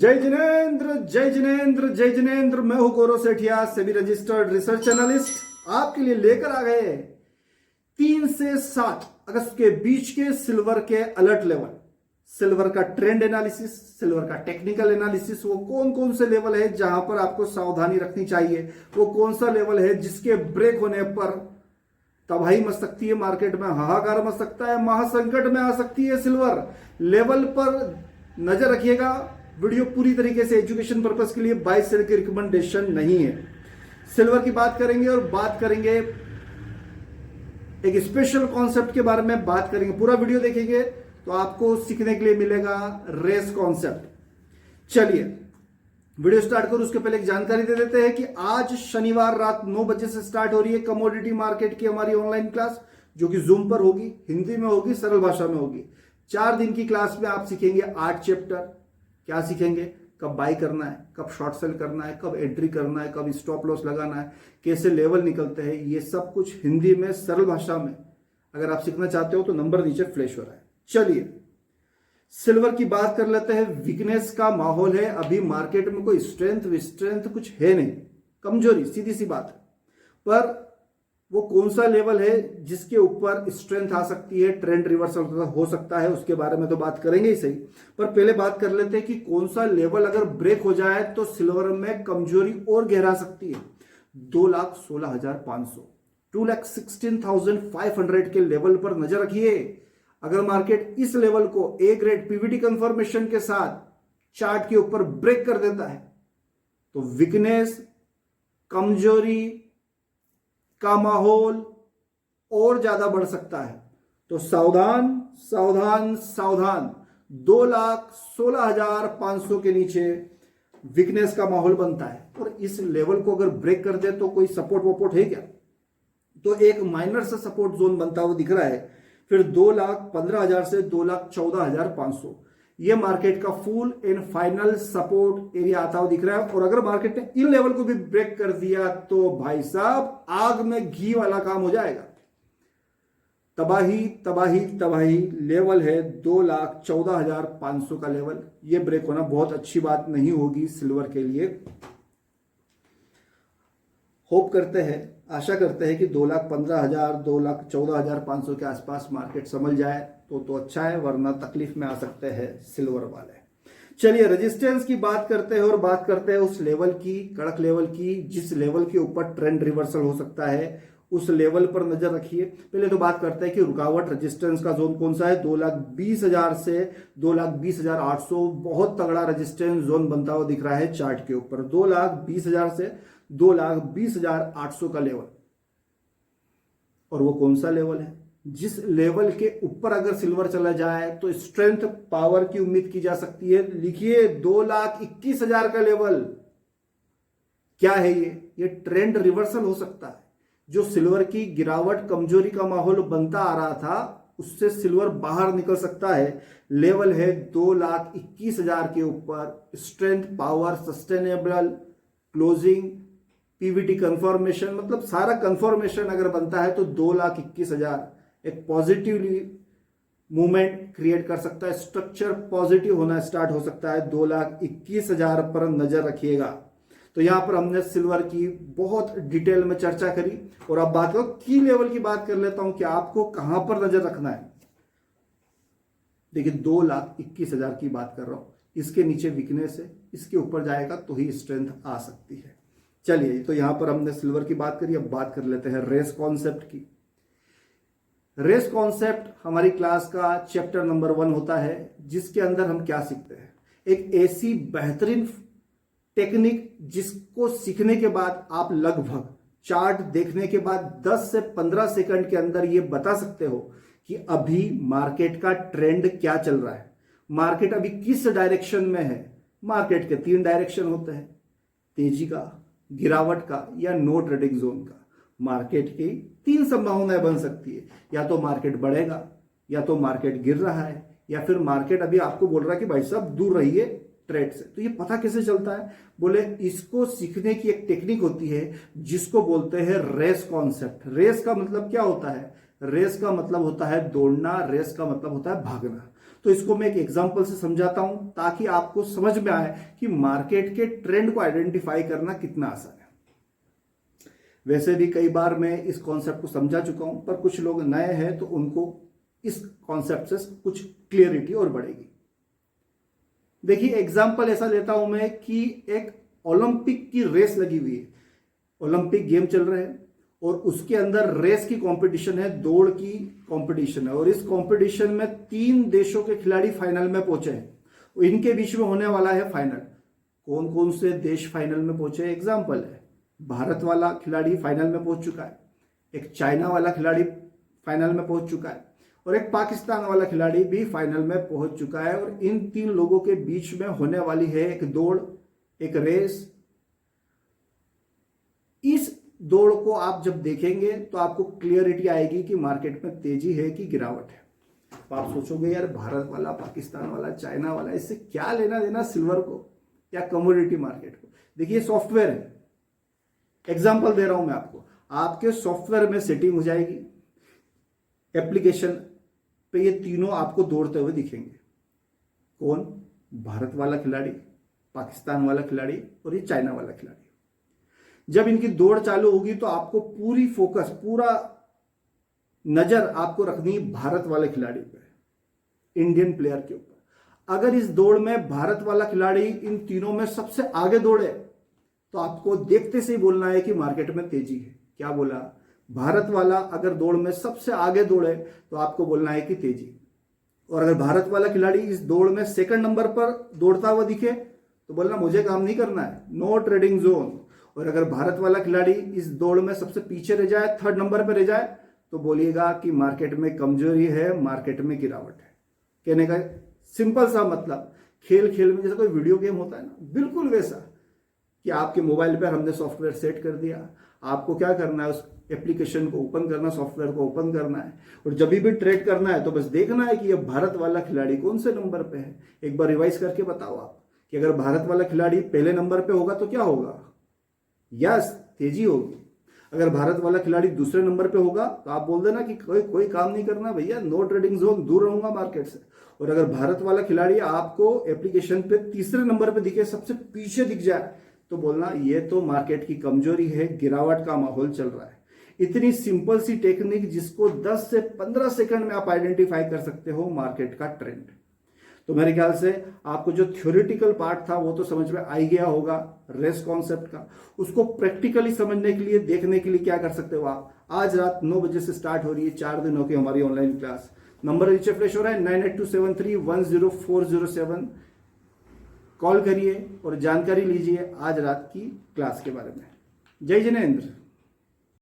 जय जिनेंद्र जय जिनेंद्र जय जिनेंद्र। मैं हूं Gaurav Sethia, SEBI registered research analyst, आपके लिए लेकर आ गए 3 से 7 अगस्त के बीच के सिल्वर के अलर्ट लेवल, सिल्वर का ट्रेंड एनालिसिस, सिल्वर का टेक्निकल एनालिसिस। वो कौन कौन से लेवल है जहां पर आपको सावधानी रखनी चाहिए, वो कौन सा लेवल है जिसके ब्रेक होने पर तबाही मच सकती है, मार्केट में हाहाकार मच सकता है, महासंकट में आ सकती है। सिल्वर लेवल पर नजर रखिएगा। वीडियो पूरी तरीके से एजुकेशन पर्पस के लिए बाय सेल की रिकमेंडेशन नहीं है। सिल्वर की बात करेंगे और बात करेंगे एक स्पेशल कॉन्सेप्ट के बारे में बात करेंगे। पूरा वीडियो देखेंगे तो आपको सीखने के लिए मिलेगा रेस कॉन्सेप्ट। चलिए वीडियो स्टार्ट करो उसके पहले एक जानकारी दे देते हैं कि आज शनिवार रात 9 बजे से स्टार्ट हो रही है कमोडिटी मार्केट की हमारी ऑनलाइन क्लास, जो कि जूम पर होगी, हिंदी में होगी, सरल भाषा में होगी। 4 दिन की क्लास में आप सीखेंगे 8 चैप्टर। क्या सीखेंगे? कब बाई करना है, कब शॉर्ट सेल करना है, कब एंट्री करना है, कब स्टॉप लॉस लगाना है, कैसे लेवल निकलते हैं, ये सब कुछ हिंदी में सरल भाषा में अगर आप सीखना चाहते हो तो नंबर नीचे फ्लैश हो रहा है। चलिए सिल्वर की बात कर लेते हैं। वीकनेस का माहौल है, अभी मार्केट में कोई स्ट्रेंथ कुछ है नहीं, कमजोरी, सीधी सी बात है। पर वो कौन सा लेवल है जिसके ऊपर स्ट्रेंथ आ सकती है, ट्रेंड रिवर्सल हो सकता है, उसके बारे में तो बात करेंगे ही सही। पर पहले बात कर लेते हैं कि कौन सा लेवल अगर ब्रेक हो जाए तो सिल्वर में कमजोरी और गहरा सकती है। 2,16,500, 2,16,500 के लेवल पर नजर रखिए। अगर मार्केट इस लेवल को ए ग्रेड पीवीटी कंफर्मेशन के साथ चार्ट के ऊपर ब्रेक कर देता है तो वीकनेस, कमजोरी का माहौल और ज्यादा बढ़ सकता है। तो सावधान सावधान सावधान। 2,16,500 के नीचे वीकनेस का माहौल बनता है और इस लेवल को अगर ब्रेक कर दे तो कोई सपोर्ट वपोर्ट है क्या? तो एक माइनर सा सपोर्ट जोन बनता हुआ दिख रहा है। फिर 2,15,000 से 2,14,500 ये मार्केट का full and final support area आता हुआ दिख रहा है। और अगर मार्केट ने इन लेवल को भी ब्रेक कर दिया तो भाई साहब आग में घी वाला काम हो जाएगा। तबाही तबाही तबाही। लेवल है 2,14,500 का लेवल। ये ब्रेक होना बहुत अच्छी बात नहीं होगी सिल्वर के लिए। होप करते हैं, आशा करते हैं कि 2,15,000 2,14,500 के आसपास मार्केट समझ जाए तो अच्छा है, वरना तकलीफ में आ सकते हैं सिल्वर वाले। चलिए रेजिस्टेंस की बात करते हैं और बात करते हैं उस लेवल की, कड़क लेवल की, जिस लेवल के ऊपर ट्रेंड रिवर्सल हो सकता है। उस लेवल पर नजर रखिए। पहले तो बात करते हैं कि रुकावट रेजिस्टेंस का जोन कौन सा है। 2,20,000 से 2,20,800 बहुत तगड़ा रेजिस्टेंस जोन बनता हुआ दिख रहा है चार्ट के ऊपर। 2,20,000 से 2,20,800 का लेवल। और वो कौन सा लेवल है जिस लेवल के ऊपर अगर सिल्वर चला जाए तो स्ट्रेंथ पावर की उम्मीद की जा सकती है। लिखिए 2,21,000 का लेवल। क्या है ये ट्रेंड रिवर्सल हो सकता है। जो सिल्वर की गिरावट, कमजोरी का माहौल बनता आ रहा था उससे सिल्वर बाहर निकल सकता है। लेवल है 2,21,000 के ऊपर। Strength, power, sustainable closing, Pvt confirmation, मतलब सारा कंफर्मेशन अगर बनता है तो 2,21,000 एक पॉजिटिवली मूवमेंट क्रिएट कर सकता है। स्ट्रक्चर पॉजिटिव होना स्टार्ट हो सकता है। 2,21,000 पर नजर रखिएगा। तो यहां पर हमने सिल्वर की बहुत डिटेल में चर्चा करी और अब बात करो की लेवल की बात कर लेता हूं कि आपको कहां पर नजर रखना है। देखिए 2,21,000 की बात कर रहा हूं, इसके नीचे वीकनेस है, इसके ऊपर जाएगा तो ही स्ट्रेंथ आ सकती है। चलिए तो यहां पर हमने सिल्वर की बात करी, अब बात कर लेते हैं रेस कॉन्सेप्ट की। रेस कॉन्सेप्ट हमारी क्लास का चैप्टर नंबर 1 होता है, जिसके अंदर हम क्या सीखते हैं, एक ऐसी बेहतरीन टेक्निक जिसको सीखने के बाद आप लगभग चार्ट देखने के बाद 10 से 15 सेकंड के अंदर ये बता सकते हो कि अभी मार्केट का ट्रेंड क्या चल रहा है, मार्केट अभी किस डायरेक्शन में है। मार्केट के 3 डायरेक्शन होते हैं, तेजी का, गिरावट का या नो ट्रेडिंग जोन का। मार्केट की 3 संभावनाएं बन सकती है, या तो मार्केट बढ़ेगा, या तो मार्केट गिर रहा है, या फिर मार्केट अभी आपको बोल रहा है कि भाई साहब दूर रहिए ट्रेड से। तो ये पता कैसे चलता है? बोले इसको सीखने की एक टेक्निक होती है जिसको बोलते हैं रेस कॉन्सेप्ट। रेस का मतलब क्या होता है? रेस का मतलब होता है दौड़ना, रेस का मतलब होता है भागना। तो इसको मैं एक एग्जांपल से समझाता हूं ताकि आपको समझ में आए कि मार्केट के ट्रेंड को आइडेंटिफाई करना कितना आसान है। वैसे भी कई बार मैं इस कॉन्सेप्ट को समझा चुका हूं, पर कुछ लोग नए हैं तो उनको इस कॉन्सेप्ट से कुछ क्लियरिटी और बढ़ेगी। देखिए एग्जांपल ऐसा लेता हूं मैं कि एक ओलंपिक की रेस लगी हुई है, ओलंपिक गेम चल रहे हैं और उसके अंदर रेस की कंपटीशन है, दौड़ की कंपटीशन है और इस कंपटीशन में 3 देशों के खिलाड़ी फाइनल में पहुंचे हैं। इनके बीच में होने वाला है फाइनल। कौन कौन से देश फाइनल में पहुंचे? एग्जांपल है, भारत वाला खिलाड़ी फाइनल में पहुंच चुका है, एक चाइना वाला खिलाड़ी फाइनल में पहुंच चुका है और एक पाकिस्तान वाला खिलाड़ी भी फाइनल में पहुंच चुका है। और इन 3 लोगों के बीच में होने वाली है एक दौड़, एक रेस। इस दौड़ को आप जब देखेंगे तो आपको क्लियरिटी आएगी कि मार्केट में तेजी है कि गिरावट है। तो आप सोचोगे यार भारत वाला, पाकिस्तान वाला, चाइना वाला, इससे क्या लेना देना सिल्वर को या कमोडिटी मार्केट को? देखिए सॉफ्टवेयर है, एग्जांपल दे रहा हूं मैं आपको। आपके सॉफ्टवेयर में सेटिंग हो जाएगी, एप्लीकेशन पे ये तीनों आपको दौड़ते हुए दिखेंगे। कौन? भारत वाला खिलाड़ी, पाकिस्तान वाला खिलाड़ी और ये चाइना वाला खिलाड़ी। जब इनकी दौड़ चालू होगी तो आपको पूरी फोकस, पूरा नजर आपको रखनी भारत वाले खिलाड़ी पे, इंडियन प्लेयर के ऊपर। अगर इस दौड़ में भारत वाला खिलाड़ी इन तीनों में सबसे आगे दौड़े तो आपको देखते से ही बोलना है कि मार्केट में तेजी है। क्या बोला? भारत वाला अगर दौड़ में सबसे आगे दौड़े तो आपको बोलना है कि तेजी। और अगर भारत वाला खिलाड़ी इस दौड़ में सेकंड नंबर पर दौड़ता हुआ दिखे तो बोलना मुझे काम नहीं करना है, नो ट्रेडिंग जोन। और अगर भारत वाला खिलाड़ी इस दौड़ में सबसे पीछे रह जाए, थर्ड नंबर पर रह जाए, तो बोलिएगा कि मार्केट में कमजोरी है, मार्केट में गिरावट है। कहने का सिंपल सा मतलब, खेल खेल में जैसे कोई वीडियो गेम होता है ना, बिल्कुल वैसा कि आपके मोबाइल पर हमने सॉफ्टवेयर सेट कर दिया, आपको क्या करना है, उस एप्लीकेशन को ओपन करना, सॉफ्टवेयर को ओपन करना है और जब भी ट्रेड करना है तो बस देखना है कि ये भारत वाला खिलाड़ी कौन से नंबर पे है। एक बार रिवाइज करके बताओ आप कि अगर भारत वाला खिलाड़ी पहले नंबर पे होगा तो क्या होगा? यस, तेजी होगी। अगर भारत वाला खिलाड़ी दूसरे नंबर पे होगा तो आप बोल देना कि कोई काम नहीं करना भैया, नो ट्रेडिंग जोन, दूर रहूंगा मार्केट से। और अगर भारत वाला खिलाड़ी आपको एप्लीकेशन पे तीसरे नंबर पे दिखे, सबसे पीछे दिख जाए, तो बोलना ये तो मार्केट की कमजोरी है, गिरावट का माहौल चल रहा है। इतनी सिंपल सी टेक्निक जिसको 10 से 15 सेकंड में आप आइडेंटिफाई कर सकते हो मार्केट का ट्रेंड। तो मेरे ख्याल से आपको जो थ्योरेटिकल पार्ट था वो तो समझ में आ ही गया होगा रेस कॉन्सेप्ट का। उसको प्रैक्टिकली समझने के लिए, देखने के लिए क्या कर सकते हो आप? आज रात 9 बजे से स्टार्ट हो रही है 4 दिनों की हमारी ऑनलाइन क्लास। नंबर नीचे फ्लैश हो रहा है 9827310407। कॉल करिए और जानकारी लीजिए आज रात की क्लास के बारे में। जय जिनेंद्र।